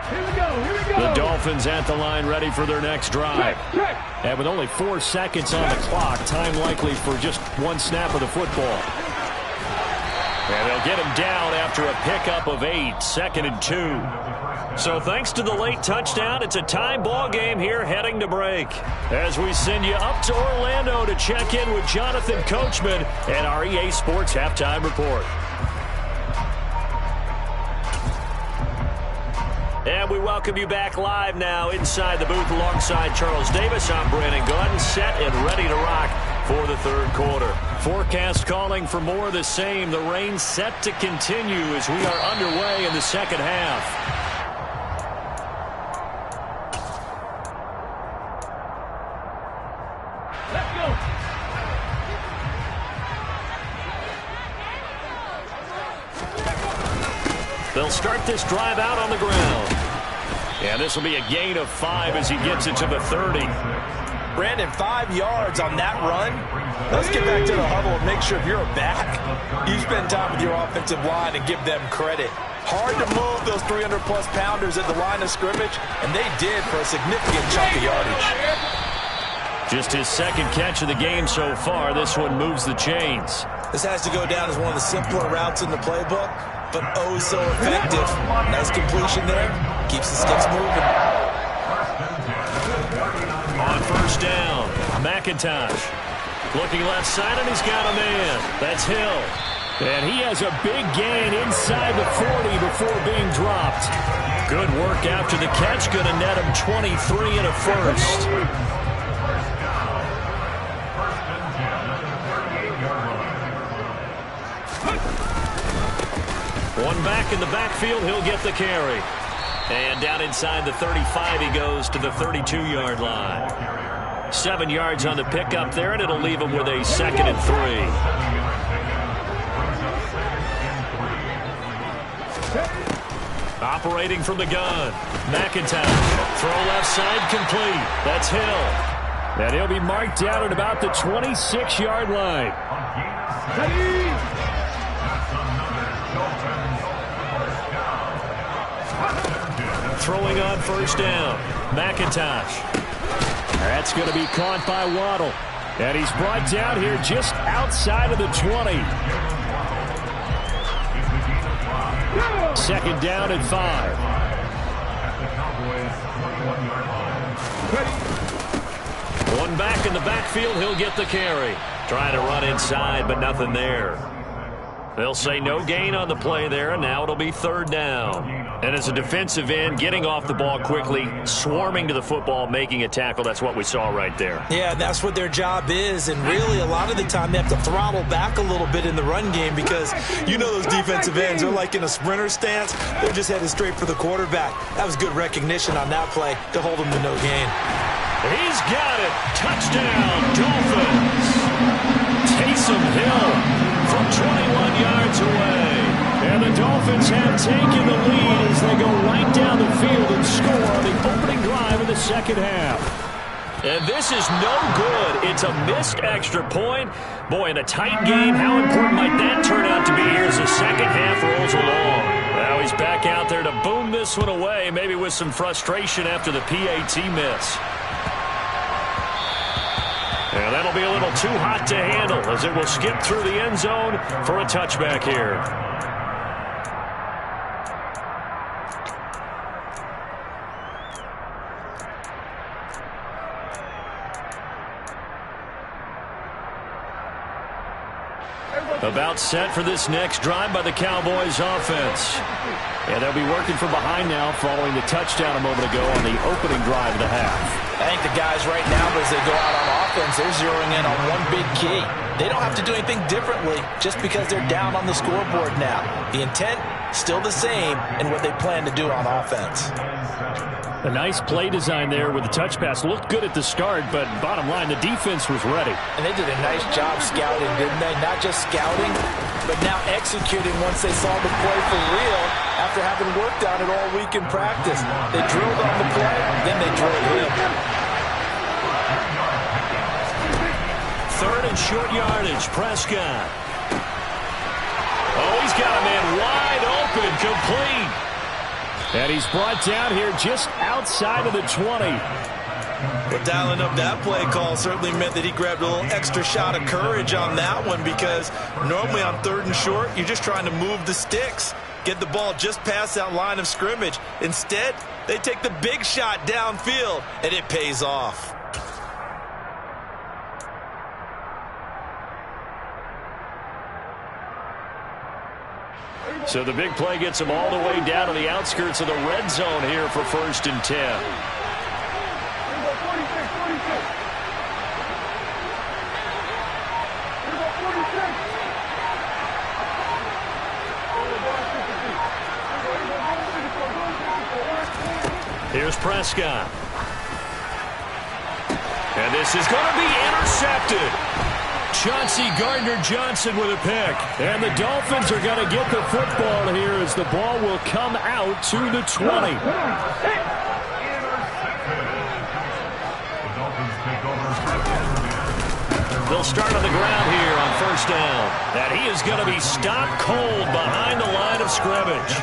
The Dolphins at the line ready for their next drive. And with only 4 seconds on the clock, time likely for just one snap of the football. And they'll get him down after a pickup of 8, 2nd and 2. So thanks to the late touchdown, it's a tie ball game here heading to break. As we send you up to Orlando to check in with Jonathan Coachman and our EA Sports Halftime Report. And we welcome you back live now inside the booth alongside Charles Davis. I'm Brandon Gordon, set and ready to rock for the third quarter. Forecast calling for more of the same. The rain set to continue as we are underway in the second half. Let's go. They'll start this drive out on the ground. And this will be a gain of 5 as he gets it to the 30. Brandon, 5 yards on that run. Let's get back to the huddle and make sure if you're a back, you spend time with your offensive line and give them credit. Hard to move those 300-plus pounders at the line of scrimmage, and they did for a significant chunk of yardage. Just his second catch of the game so far. This one moves the chains. This has to go down as one of the simpler routes in the playbook, but oh so effective. Nice completion there. Keeps the sticks moving. On first down, McIntosh. Looking left side, and he's got a man. That's Hill. And he has a big gain inside the 40 before being dropped. Good work after the catch. Going to net him 23 and a first. One back in the backfield. He'll get the carry. And down inside the 35 he goes to the 32-yard line. 7 yards on the pickup there, and it'll leave him with a 2nd and 3. Operating from the gun. McIntosh. Throw left side complete. That's Hill. And he'll be marked down at about the 26-yard line. Throwing on first down. McIntosh. That's going to be caught by Waddle. And he's brought down here just outside of the 20. 2nd down and 5. One back in the backfield. He'll get the carry. Trying to run inside, but nothing there. They'll say no gain on the play there, and now it'll be 3rd down. And as a defensive end, getting off the ball quickly, swarming to the football, making a tackle, that's what we saw right there. Yeah, that's what their job is, and really a lot of the time they have to throttle back a little bit in the run game because you know those defensive ends are like in a sprinter stance. They're just headed straight for the quarterback. That was good recognition on that play to hold him to no gain. He's got it. Touchdown, Dolphins. Taysom Hill from 21 yards away. And the Dolphins have taken the lead as they go right down the field and score on the opening drive of the second half. And this is no good. It's a missed extra point. Boy, in a tight game, how important might that turn out to be here as the second half rolls along? Now he's back out there to boom this one away, maybe with some frustration after the PAT miss. And that'll be a little too hot to handle as it will skip through the end zone for a touchback here. About set for this next drive by the Cowboys offense. And they'll be working from behind now following the touchdown a moment ago on the opening drive of the half. I think the guys right now, as they go out on offense, they're zeroing in on one big key. They don't have to do anything differently just because they're down on the scoreboard now. The intent, still the same in what they plan to do on offense. A nice play design there with the touch pass. Looked good at the start, but bottom line, the defense was ready. And they did a nice job scouting, didn't they? Not just scouting, but now executing once they saw the play for real after having worked on it all week in practice. They drilled on the play, then they drilled him. 3rd and short yardage, Prescott. Oh, he's got a man wide open, complete. And he's brought down here just outside of the 20. But dialing up that play call certainly meant that he grabbed a little extra shot of courage on that one, because normally on 3rd and short, you're just trying to move the sticks, get the ball just past that line of scrimmage. Instead, they take the big shot downfield, and it pays off. So the big play gets him all the way down to the outskirts of the red zone here for 1st and 10. Here's Prescott. And this is going to be intercepted. Chauncey Gardner-Johnson with a pick. And the Dolphins are going to get the football here as the ball will come out to the 20. They'll start on the ground here on 1st down. And he is going to be stopped cold behind the line of scrimmage.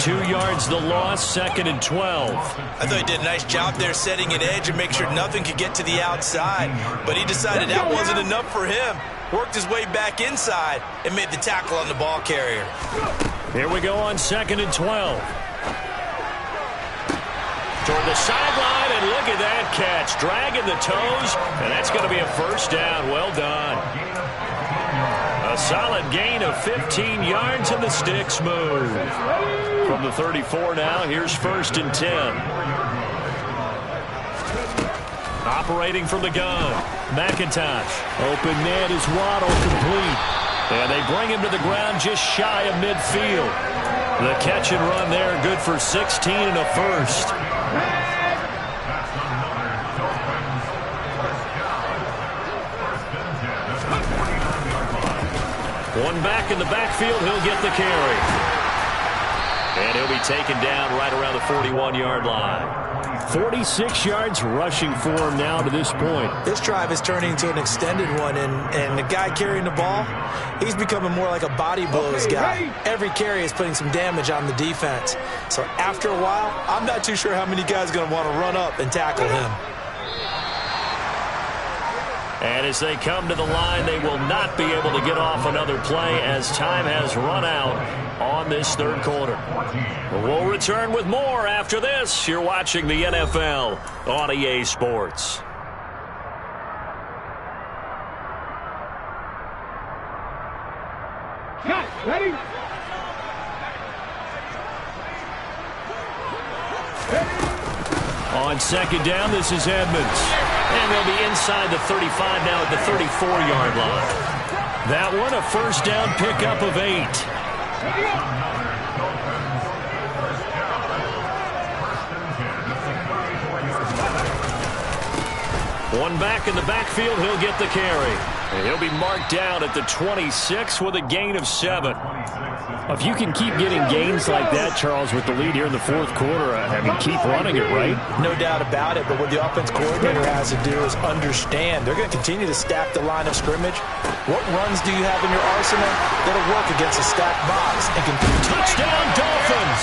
2 yards the loss, 2nd and 12. I thought he did a nice job there setting an edge and make sure nothing could get to the outside. But he decided that wasn't enough for him. Worked his way back inside and made the tackle on the ball carrier. Here we go on 2nd and 12. Toward the sideline, and look at that catch. Dragging the toes, and that's going to be a 1st down. Well done. A solid gain of 15 yards, and the sticks move. From the 34 now, here's 1st and 10. Operating from the gun, McIntosh. Open man is Waddle, complete. And they bring him to the ground just shy of midfield. The catch and run there, good for 16 and a 1st. One back in the backfield, he'll get the carry. And he'll be taken down right around the 41-yard line. 46 yards rushing for him now to this point. This drive is turning into an extended one, and the guy carrying the ball, he's becoming more like a body blows guy. Every carry is putting some damage on the defense. So after a while, I'm not too sure how many guys are going to want to run up and tackle him. And as they come to the line, they will not be able to get off another play as time has run out on this 3rd quarter. We'll return with more after this. You're watching the NFL on EA Sports. Ready? On 2nd down, this is Edmonds. And they'll be inside the 35 now at the 34-yard line. That one, a 1st down pickup of 8. One back in the backfield, he'll get the carry. And he'll be marked down at the 26 with a gain of 7. If you can keep getting gains like that, Charles, with the lead here in the 4th quarter, I mean, keep running it, right? No doubt about it, but what the offense coordinator has to do is understand. They're going to continue to stack the line of scrimmage. What runs do you have in your arsenal that'll work against a stacked box? And can touchdown, Dolphins!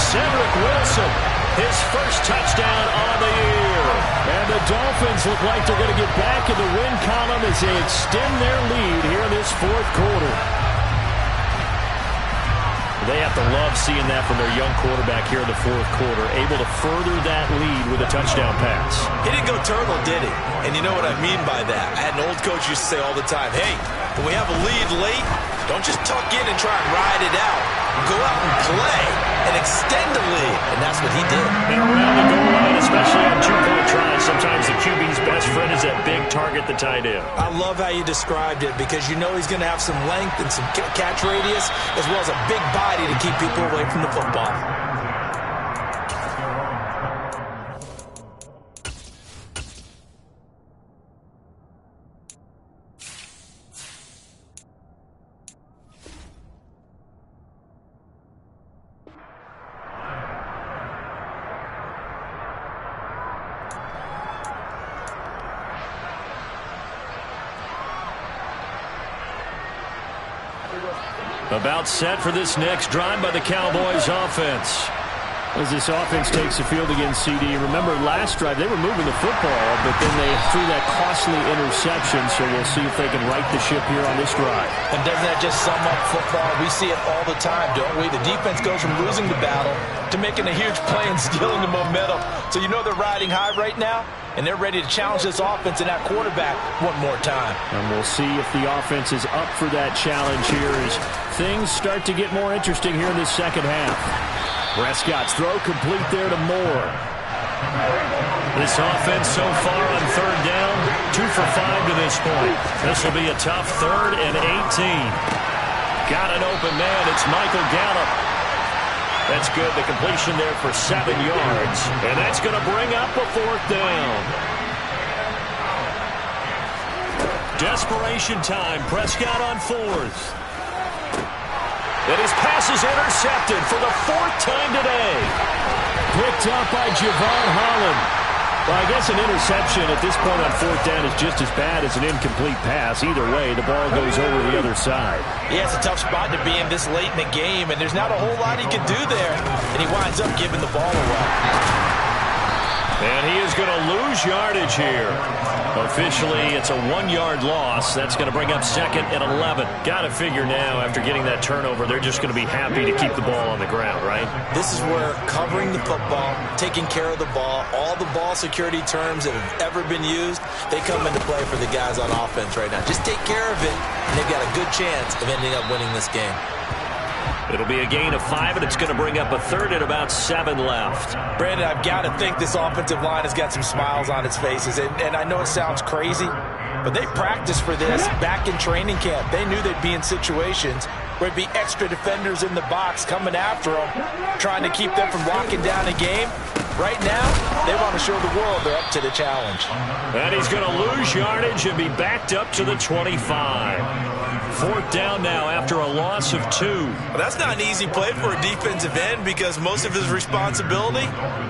Cedric Wilson, his 1st touchdown on the year. And the Dolphins look like they're going to get back in the win column as they extend their lead here in this 4th quarter. They have to love seeing that from their young quarterback here in the 4th quarter, able to further that lead with a touchdown pass. He didn't go turtle, did he? And you know what I mean by that. I had an old coach used to say all the time, hey, when we have a lead late, don't just tuck in and try and ride it out. Go out and play and extend the lead. And that's what he did. And around the goal line, especially on 2-point tries, sometimes the QB's best friend is that big target, the tight end. I love how you described it, because you know he's going to have some length and some catch radius, as well as a big body to keep people away from the football. About set for this next drive by the Cowboys offense. As this offense takes the field against CD, remember last drive they were moving the football, but then they threw that costly interception, so we'll see if they can right the ship here on this drive. And doesn't that just sum up football? We see it all the time, don't we? The defense goes from losing the battle to making a huge play and stealing the momentum. So you know they're riding high right now, and they're ready to challenge this offense and that quarterback one more time. And we'll see if the offense is up for that challenge here as things start to get more interesting here in this second half. Prescott's throw complete there to Moore. This offense so far on third down, 2 for 5 to this point. This will be a tough 3rd and 18. Got an open man. It's Michael Gallup. That's good. The completion there for 7 yards. And that's going to bring up a 4th down. Desperation time. Prescott on 4th. And his pass is intercepted for the 4th time today. Picked up by Javon Holland. Well, I guess an interception at this point on 4th down is just as bad as an incomplete pass. Either way, the ball goes over the other side. Yeah, it's a tough spot to be in this late in the game, and there's not a whole lot he can do there. And he winds up giving the ball away. And he is going to lose yardage here. Officially, it's a 1-yard loss. That's going to bring up 2nd and 11. Got to figure now, after getting that turnover, they're just going to be happy to keep the ball on the ground, right? This is where covering the football, taking care of the ball, all the ball security terms that have ever been used, they come into play for the guys on offense right now. Just take care of it, and they've got a good chance of ending up winning this game. It'll be a gain of 5, and it's going to bring up a 3rd and about 7 left. Brandon, I've got to think this offensive line has got some smiles on its faces. And I know it sounds crazy, but they practiced for this back in training camp. They knew they'd be in situations where it'd be extra defenders in the box coming after them, trying to keep them from locking down a game. Right now, they want to show the world they're up to the challenge. And he's going to lose yardage and be backed up to the 25. 4th down now after a loss of 2. Well, that's not an easy play for a defensive end because most of his responsibility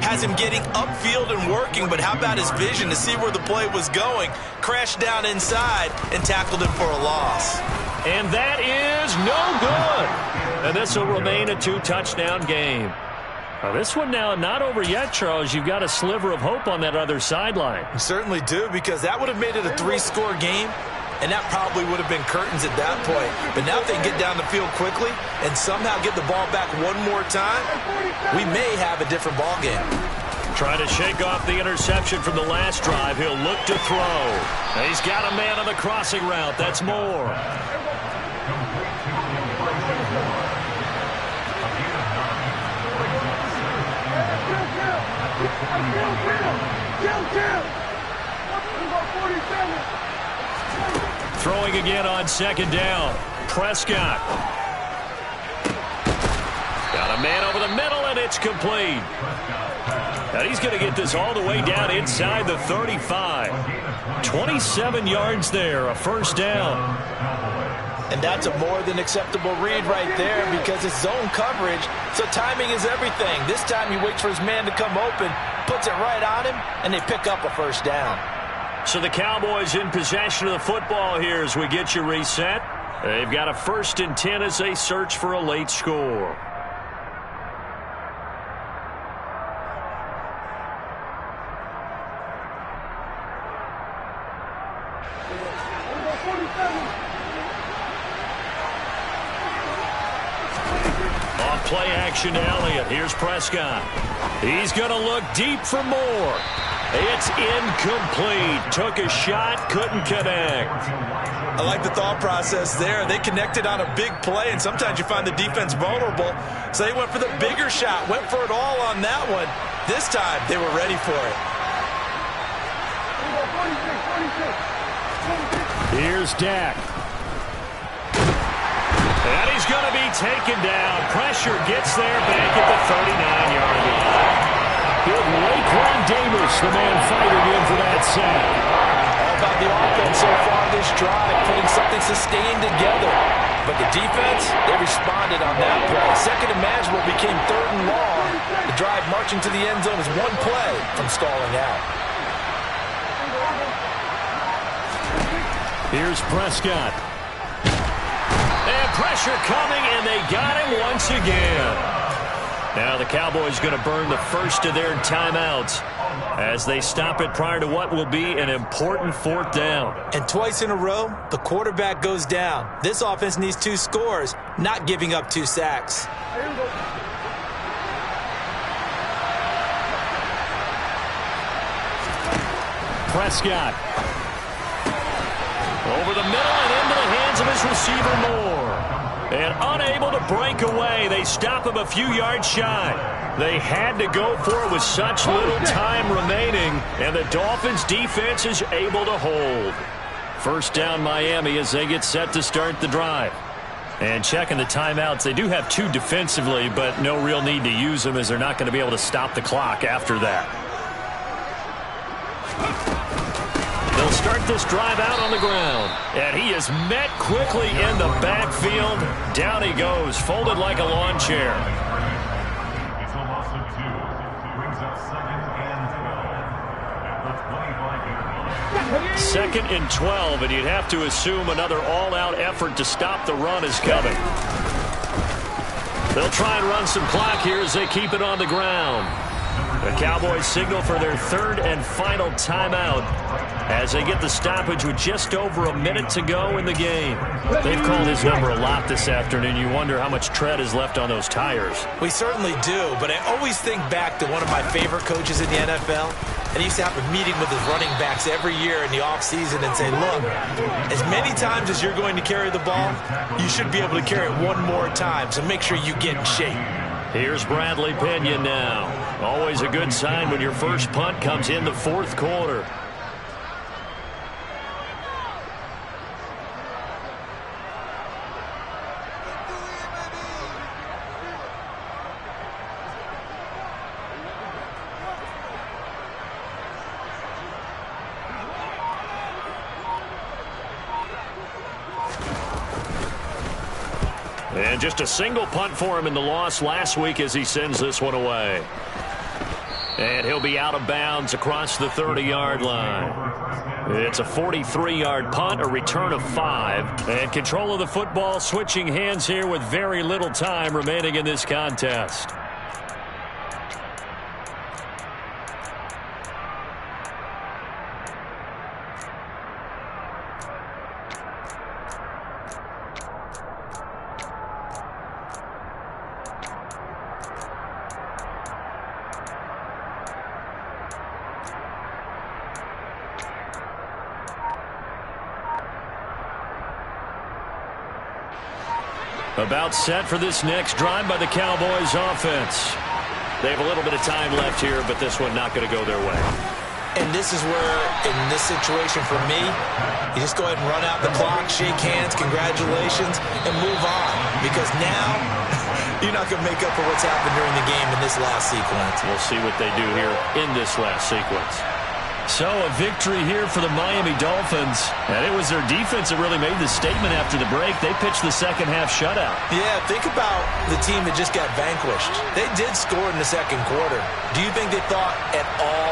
has him getting upfield and working. But how about his vision to see where the play was going, crashed down inside, and tackled him for a loss. And that is no good. And this will remain a 2-touchdown game. Now this one now not over yet, Charles. You've got a sliver of hope on that other sideline. You certainly do, because that would have made it a 3-score game, and that probably would have been curtains at that point. But now if they get down the field quickly and somehow get the ball back one more time, we may have a different ball game. Trying to shake off the interception from the last drive. He'll look to throw. He's got a man on the crossing route. That's Moore. Throwing again on 2nd down. Prescott. Got a man over the middle, and it's complete. And he's going to get this all the way down inside the 35. 27 yards there, a 1st down. And that's a more than acceptable read right there because it's zone coverage, so timing is everything. This time he waits for his man to come open, puts it right on him, and they pick up a 1st down. So the Cowboys in possession of the football here as we get you reset. They've got a 1st and 10 as they search for a late score. Play action to Elliott. Here's Prescott. He's going to look deep for Moore. It's incomplete. Took a shot, couldn't connect. I like the thought process there. They connected on a big play, and sometimes you find the defense vulnerable. So they went for the bigger shot, went for it all on that one. This time, they were ready for it. Here's Dak. And he's going to be taken down. Pressure gets there back at the 39-yard line. Good Laquan Davis, the man fighting in for that sack. All about the offense so far this drive, putting something sustained together. But the defense, they responded on that play. 2nd and manageable became 3rd and long. The drive marching to the end zone is one play from stalling out. Here's Prescott. And pressure coming, and they got him once again. Now the Cowboys going to burn the first of their timeouts as they stop it prior to what will be an important fourth down. And twice in a row, the quarterback goes down. This offense needs 2 scores, not giving up 2 sacks. Prescott. Over the middle and into the hands of his receiver Moore. And unable to break away, they stop him a few yards shy. They had to go for it with such little time remaining, and the Dolphins' defense is able to hold. First down Miami as they get set to start the drive. And checking the timeouts, they do have 2 defensively, but no real need to use them as they're not going to be able to stop the clock after that. They'll start this drive out on the ground. And he is met quickly in the backfield. Down he goes, folded like a lawn chair. Second and 12, and you'd have to assume another all-out effort to stop the run is coming. They'll try and run some clock here as they keep it on the ground. The Cowboys signal for their 3rd and final timeout as they get the stoppage with just over a minute to go in the game. They've called his number a lot this afternoon. You wonder how much tread is left on those tires. We certainly do, but I always think back to one of my favorite coaches in the NFL. And he used to have a meeting with his running backs every year in the offseason and say, look, as many times as you're going to carry the ball, you should be able to carry it one more time, so make sure you get in shape. Here's Bradley Pinion now. Always a good sign when your first punt comes in the 4th quarter. And just a single punt for him in the loss last week as he sends this one away. And he'll be out of bounds across the 30-yard line. It's a 43-yard punt, a return of 5. And control of the football switching hands here with very little time remaining in this contest. About set for this next drive by the Cowboys offense. They have a little bit of time left here, but this one not going to go their way. And this is where, in this situation for me, you just go ahead and run out the clock, shake hands, congratulations, and move on. Because now, you're not going to make up for what's happened during the game in this last sequence. We'll see what they do here in this last sequence. So a victory here for the Miami Dolphins. And it was their defense that really made the statement after the break. They pitched the second half shutout. Yeah, think about the team that just got vanquished. They did score in the second quarter. Do you think they thought at all